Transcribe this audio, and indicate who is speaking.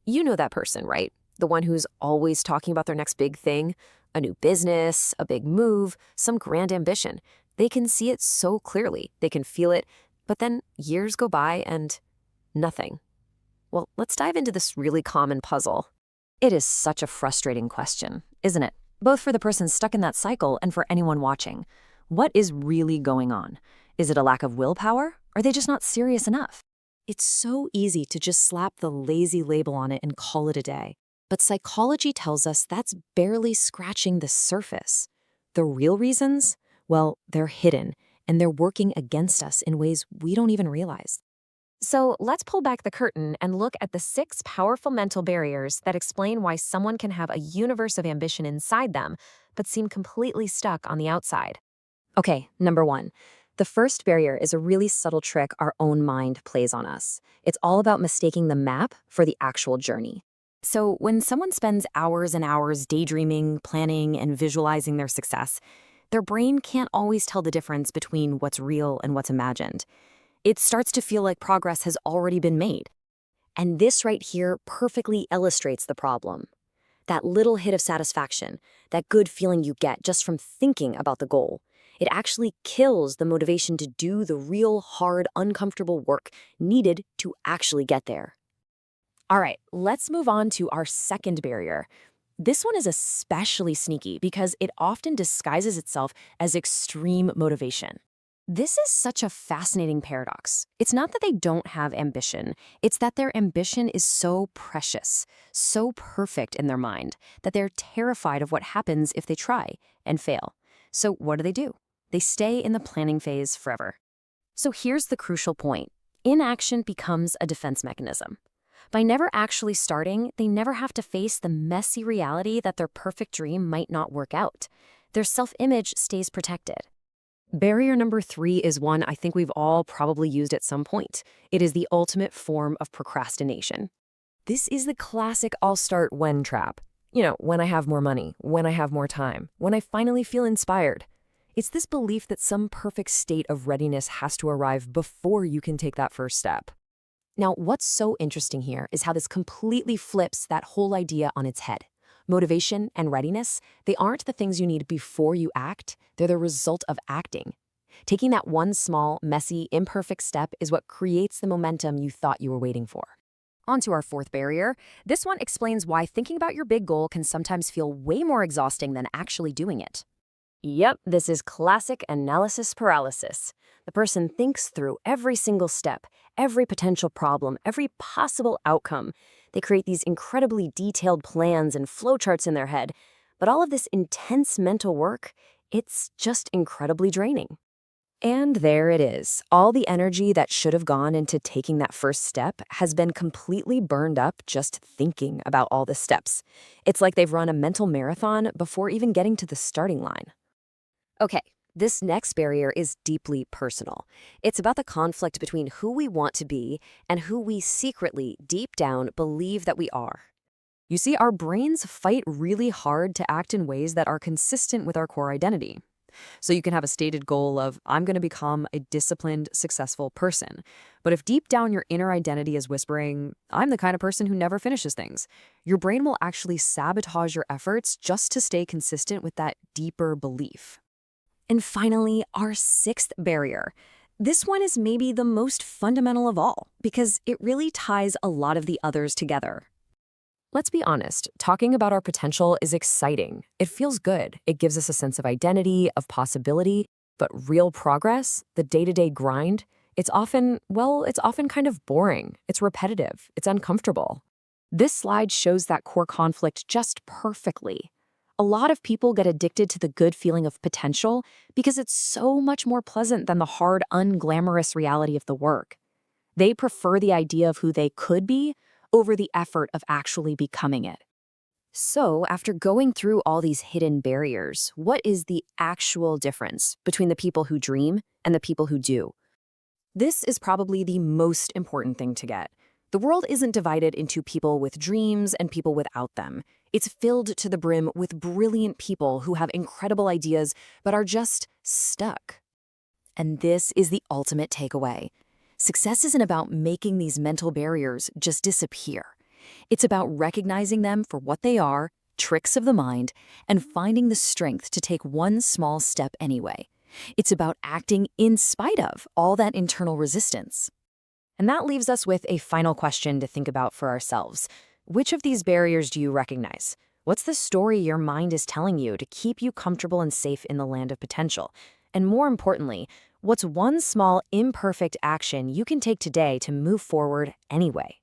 Speaker 1: You know that person, right? The one who's always talking about their next big thing, a new business, a big move, some grand ambition. They can see it so clearly, they can feel it, but then years go by and nothing. Well, let's dive into this really common puzzle. It is such a frustrating question, isn't it? Both for the person stuck in that cycle and for anyone watching. What is really going on? Is it a lack of willpower? Are they just not serious enough? It's so easy to just slap the lazy label on it and call it a day. But psychology tells us that's barely scratching the surface. The real reasons? Well, they're hidden, and they're working against us in ways we don't even realize. So let's pull back the curtain and look at the 6 powerful mental barriers that explain why someone can have a universe of ambition inside them, but seem completely stuck on the outside. Okay, number 1. The first barrier is a really subtle trick our own mind plays on us. It's all about mistaking the map for the actual journey. So when someone spends hours and hours daydreaming, planning, and visualizing their success, their brain can't always tell the difference between what's real and what's imagined. It starts to feel like progress has already been made. And this right here perfectly illustrates the problem. That little hit of satisfaction, that good feeling you get just from thinking about the goal, it actually kills the motivation to do the real, hard, uncomfortable work needed to actually get there. All right, let's move on to our second barrier. This one is especially sneaky because it often disguises itself as extreme motivation. This is such a fascinating paradox. It's not that they don't have ambition, it's that their ambition is so precious, so perfect in their mind, that they're terrified of what happens if they try and fail. So what do? They stay in the planning phase forever. So here's the crucial point. Inaction becomes a defense mechanism. By never actually starting, they never have to face the messy reality that their perfect dream might not work out. Their self-image stays protected. Barrier number 3 is one I think we've all probably used at some point. It is the ultimate form of procrastination. This is the classic I'll start when trap. When I have more money, when I have more time, when I finally feel inspired. It's this belief that some perfect state of readiness has to arrive before you can take that first step. Now, what's so interesting here is how this completely flips that whole idea on its head. Motivation and readiness, they aren't the things you need before you act, they're the result of acting. Taking that one small, messy, imperfect step is what creates the momentum you thought you were waiting for. On to our fourth barrier. This one explains why thinking about your big goal can sometimes feel way more exhausting than actually doing it. Yep, this is classic analysis paralysis. The person thinks through every single step, every potential problem, every possible outcome. They create these incredibly detailed plans and flowcharts in their head, but all of this intense mental work, it's just incredibly draining. And there it is. All the energy that should have gone into taking that first step has been completely burned up just thinking about all the steps. It's like they've run a mental marathon before even getting to the starting line. Okay, this next barrier is deeply personal. It's about the conflict between who we want to be and who we secretly, deep down, believe that we are. You see, our brains fight really hard to act in ways that are consistent with our core identity. So you can have a stated goal of, I'm going to become a disciplined, successful person. But if deep down your inner identity is whispering, I'm the kind of person who never finishes things, your brain will actually sabotage your efforts just to stay consistent with that deeper belief. And finally, our sixth barrier. This one is maybe the most fundamental of all, because it really ties a lot of the others together. Let's be honest, talking about our potential is exciting. It feels good. It gives us a sense of identity, of possibility, but real progress, the day-to-day grind, it's often kind of boring. It's repetitive. It's uncomfortable. This slide shows that core conflict just perfectly. A lot of people get addicted to the good feeling of potential because it's so much more pleasant than the hard, unglamorous reality of the work. They prefer the idea of who they could be over the effort of actually becoming it. So, after going through all these hidden barriers, what is the actual difference between the people who dream and the people who do? This is probably the most important thing to get. The world isn't divided into people with dreams and people without them. It's filled to the brim with brilliant people who have incredible ideas but are just stuck. And this is the ultimate takeaway. Success isn't about making these mental barriers just disappear.
Speaker 2: It's about recognizing them for what they are, tricks of the mind, and finding the strength to take one small step anyway. It's about acting in spite of all that internal resistance.
Speaker 1: And that leaves us with a final question to think about for ourselves. Which of these barriers do you recognize? What's the story your mind is telling you to keep you comfortable and safe in the land of potential? And more importantly, what's one small, imperfect action you can take today to move forward anyway?